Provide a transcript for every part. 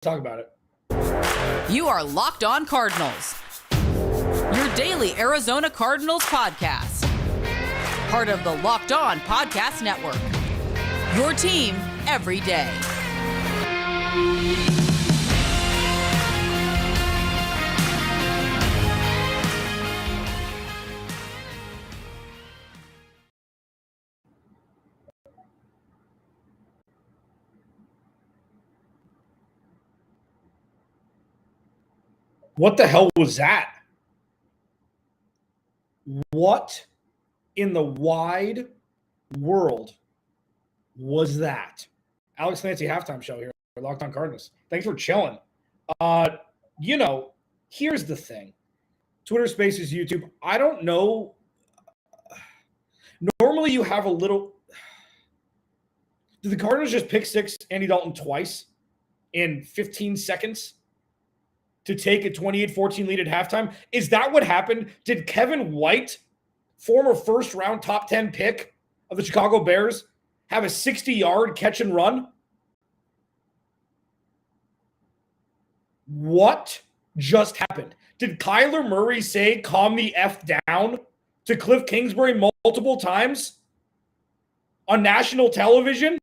talk about it. You are Locked On Cardinals, your daily Arizona Cardinals podcast. Part of the Locked On Podcast Network, your team every day. What the hell was that? What in the wide world was that? Alex Clancy halftime show here for Locked On Cardinals. Thanks for chilling. Here's the thing. Twitter Spaces, YouTube. I don't know. Normally you have a little. Did the Cardinals just pick six Andy Dalton twice in 15 seconds? To take a 28-14 lead at halftime? Is that what happened? Did Kevin White, former first-round top 10 pick of the Chicago Bears, have a 60-yard catch and run? What just happened? Did Kyler Murray say, calm the F down to Cliff Kingsbury multiple times on national television?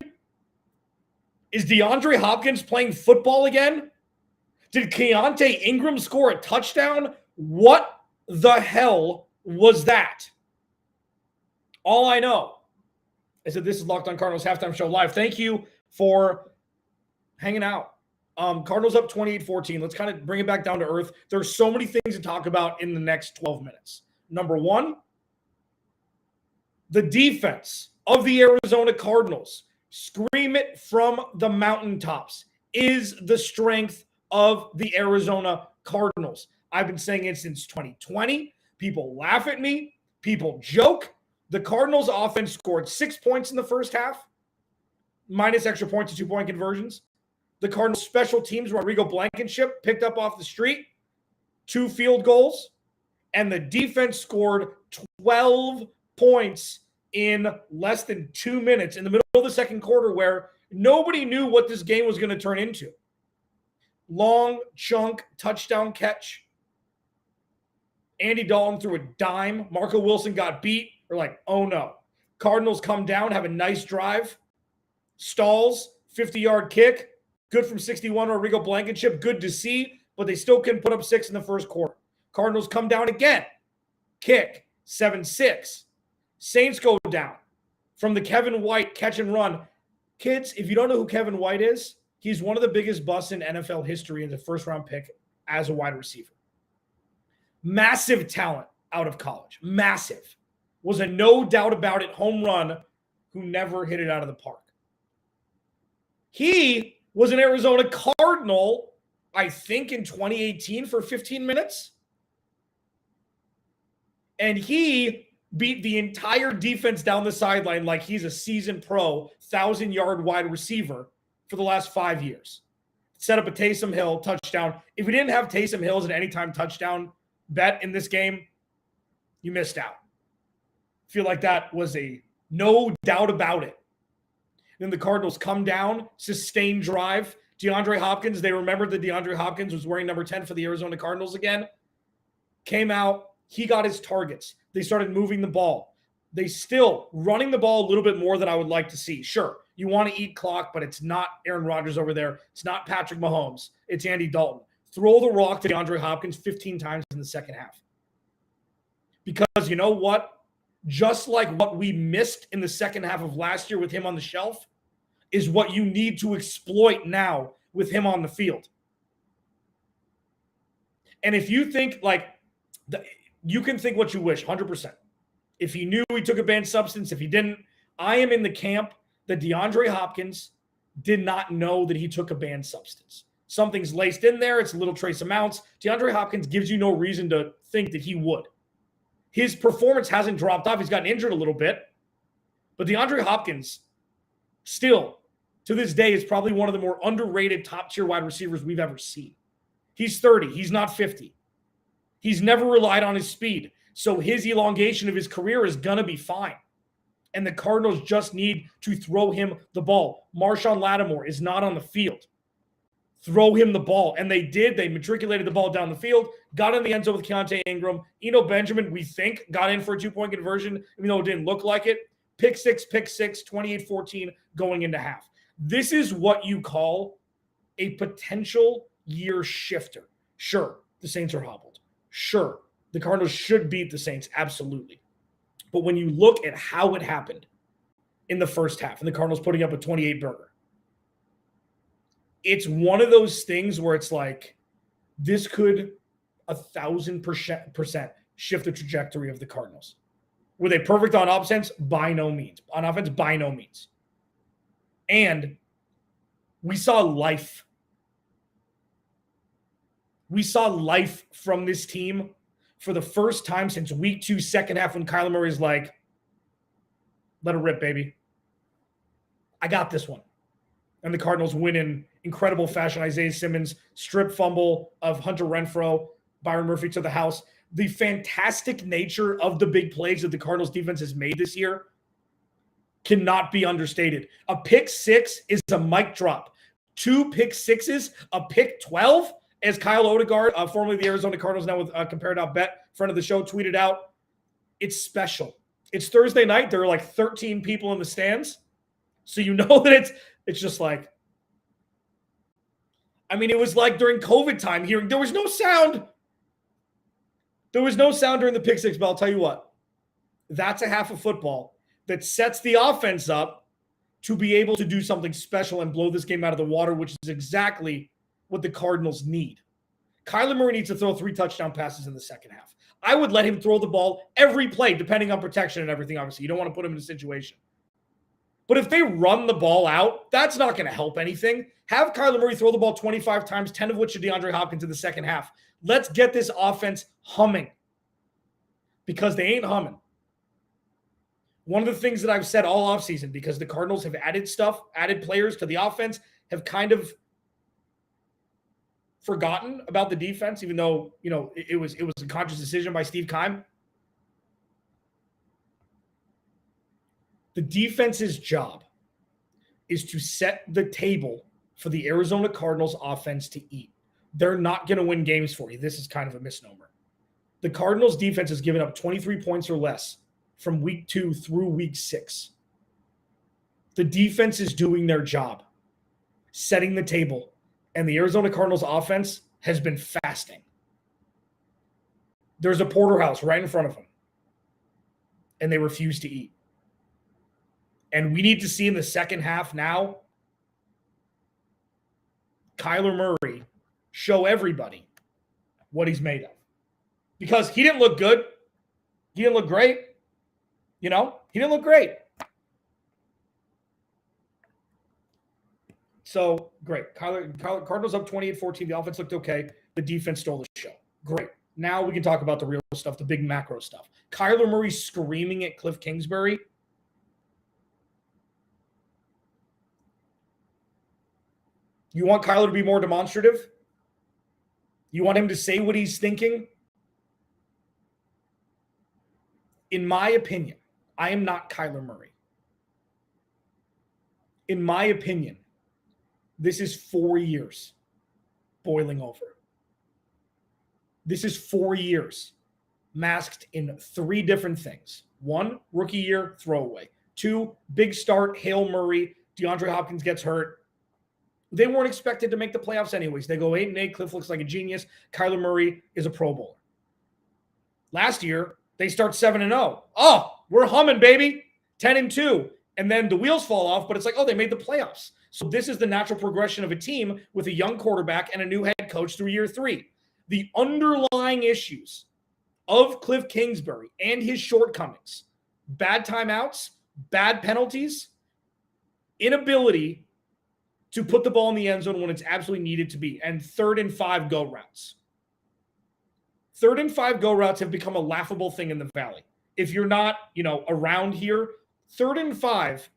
Is DeAndre Hopkins playing football again? Did Keontae Ingram score a touchdown? What the hell was that? All I know is that this is Locked On Cardinals Halftime Show Live. Thank you for hanging out. Cardinals up 28-14. Let's kind of bring it back down to earth. There's so many things to talk about in the next 12 minutes. Number one, the defense of the Arizona Cardinals. Scream it from the mountaintops. Is the strength of the Arizona Cardinals. I've been saying it since 2020. People laugh at me. People joke. The Cardinals offense scored 6 points in the first half, minus extra points and 2-point conversions. The Cardinals special teams, Rodrigo Blankenship, picked up off the street 2 field goals, and the defense scored 12 points in less than 2 minutes in the middle of the second quarter, where nobody knew what this game was going to turn into. Long chunk touchdown catch. Andy Dalton threw a dime. Marco Wilson got beat. We're like, oh no. Cardinals come down, have a nice drive. Stalls, 50-yard kick. Good from 61, Rodrigo Blankenship. Good to see, but they still couldn't put up 6 in the first quarter. Cardinals come down again. Kick, 7-6. Saints go down from the Kevin White catch and run. Kids, if you don't know who Kevin White is, he's one of the biggest busts in NFL history in the first-round pick as a wide receiver. Massive talent out of college. Massive. Was a no doubt about it home run who never hit it out of the park. He was an Arizona Cardinal, I think, in 2018 for 15 minutes. And he beat the entire defense down the sideline like he's a seasoned pro, 1,000-yard wide receiver for the last 5 years. Set up a Taysom Hill touchdown. If we didn't have Taysom Hill as an anytime touchdown bet in this game, you missed out. I feel like that was a no doubt about it. Then the Cardinals come down, sustained drive. DeAndre Hopkins, they remembered that DeAndre Hopkins was wearing number 10 for the Arizona Cardinals again. Came out, he got his targets. They started moving the ball. They still running the ball a little bit more than I would like to see. Sure, you want to eat clock, but it's not Aaron Rodgers over there. It's not Patrick Mahomes. It's Andy Dalton. Throw the rock to DeAndre Hopkins 15 times in the second half. Because you know what? Just like what we missed in the second half of last year with him on the shelf is what you need to exploit now with him on the field. And if you think you can think what you wish, 100%. If he knew he took a banned substance, if he didn't, I am in the camp that DeAndre Hopkins did not know that he took a banned substance. Something's laced in there. It's little trace amounts. DeAndre Hopkins gives you no reason to think that he would. His performance hasn't dropped off. He's gotten injured a little bit. But DeAndre Hopkins still, to this day, is probably one of the more underrated top-tier wide receivers we've ever seen. He's 30. He's not 50. He's never relied on his speed. So his elongation of his career is going to be fine. And the Cardinals just need to throw him the ball. Marshawn Lattimore is not on the field. throw him the ball. And they did. They matriculated the ball down the field, got in the end zone with Keontae Ingram. Eno Benjamin, we think, got in for a 2-point conversion, even though it didn't look like it. Pick six, 28-14 going into half. This is what you call a potential year shifter. Sure, the Saints are hobbled. Sure, the Cardinals should beat the Saints, absolutely. But when you look at how it happened in the first half, and the Cardinals putting up a 28-burger, it's one of those things where it's like, this could 1,000% shift the trajectory of the Cardinals. Were they perfect on offense? By no means. On offense, by no means. And we saw life. We saw life from this team for the first time since week 2, second half, when Kyler Murray's like, let it rip, baby. I got this one. And the Cardinals win in incredible fashion. Isaiah Simmons, strip fumble of Hunter Renfrow, Byron Murphy to the house. The fantastic nature of the big plays that the Cardinals defense has made this year cannot be understated. A pick 6 is a mic drop. 2 pick 6s, a pick 12, as Kyle Odegaard, formerly the Arizona Cardinals, now with Compare.bet, friend of the show, tweeted out. It's special. It's Thursday night. There are like 13 people in the stands. So you know that it's just like, I mean, it was like during COVID time hearing, there was no sound. There was no sound during the pick 6, but I'll tell you what, that's a half of football that sets the offense up to be able to do something special and blow this game out of the water, which is exactly what the Cardinals need. Kyler Murray needs to throw 3 touchdown passes in the second half. I would let him throw the ball every play, depending on protection and everything, obviously. You don't want to put him in a situation. But if they run the ball out, that's not going to help anything. Have Kyler Murray throw the ball 25 times, 10 of which to DeAndre Hopkins in the second half. Let's get this offense humming, because they ain't humming. One of the things that I've said all offseason, because the Cardinals have added stuff, added players to the offense, have kind of forgotten about the defense, even though, you know, it was a conscious decision by Steve Keim. The defense's job is to set the table for the Arizona Cardinals offense to eat. They're not going to win games for you. This is kind of a misnomer. The Cardinals defense has given up 23 points or less from week 2 through week 6. The defense is doing their job, setting the table, and the Arizona Cardinals offense has been fasting. There's a porterhouse right in front of them, and they refuse to eat. And we need to see in the second half now, Kyler Murray show everybody what he's made of. Because he didn't look good. He didn't look great. You know, he didn't look great. So, great. Cardinals up 28-14. The offense looked okay. The defense stole the show. Great. Now we can talk about the real stuff, the big macro stuff. Kyler Murray screaming at Cliff Kingsbury. You want Kyler to be more demonstrative? You want him to say what he's thinking? In my opinion, I am not Kyler Murray. In my opinion, this is 4 years boiling over. This is 4 years masked in 3 different things. 1, rookie year, throwaway. 2, big start, Hail Murray, DeAndre Hopkins gets hurt. They weren't expected to make the playoffs anyways. They go 8-8. Cliff looks like a genius. Kyler Murray is a Pro Bowler. Last year, they start 7-0. Oh, we're humming, baby. 10-2. And then the wheels fall off, but it's like, oh, they made the playoffs. So this is the natural progression of a team with a young quarterback and a new head coach through year 3. The underlying issues of Cliff Kingsbury and his shortcomings, bad timeouts, bad penalties, inability to put the ball in the end zone when it's absolutely needed to be, and 3rd and 5 go routes. 3rd and 5 go routes have become a laughable thing in the Valley. If you're not, around here, 3rd and 5,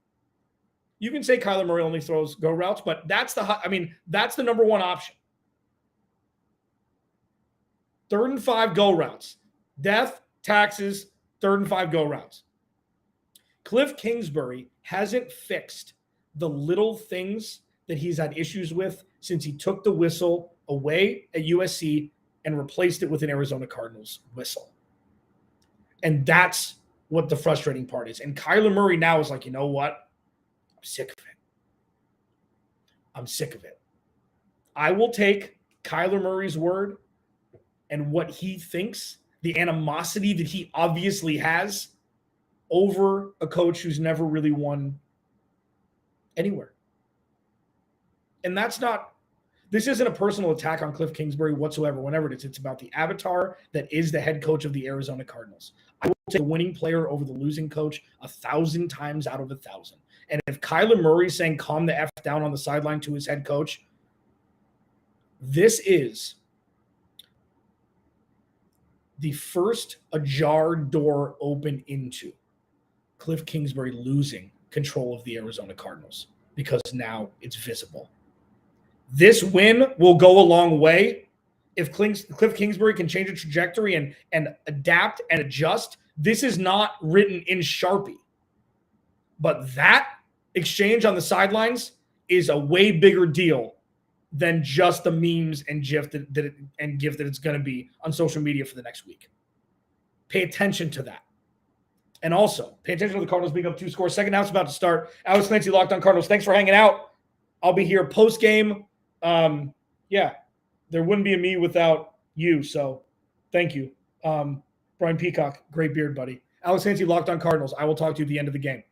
you can say Kyler Murray only throws go routes, but that's the number one option. 3rd and 5 go routes. Death, taxes, 3rd and 5 go routes. Cliff Kingsbury hasn't fixed the little things that he's had issues with since he took the whistle away at USC and replaced it with an Arizona Cardinals whistle. And that's what the frustrating part is. And Kyler Murray now is like, you know what? I'm sick of it. I'm sick of it. I will take Kyler Murray's word and what he thinks, the animosity that he obviously has, over a coach who's never really won anywhere. And this isn't a personal attack on Cliff Kingsbury whatsoever, whenever it is. It's about the avatar that is the head coach of the Arizona Cardinals. I will take the winning player over the losing coach 1,000 times out of 1,000. And if Kyler Murray is saying calm the F down on the sideline to his head coach, this is the first ajar door open into Cliff Kingsbury losing control of the Arizona Cardinals, because now it's visible. This win will go a long way. If Cliff Kingsbury can change a trajectory and adapt and adjust, this is not written in Sharpie. But that exchange on the sidelines is a way bigger deal than just the memes and GIF that it's going to be on social media for the next week. Pay attention to that. And also, pay attention to the Cardinals being up 2 scores. Second half's about to start. Alex Clancy, Locked On Cardinals. Thanks for hanging out. I'll be here post-game. There wouldn't be a me without you, so thank you. Brian Peacock, great beard, buddy. Alex Clancy, Locked On Cardinals. I will talk to you at the end of the game.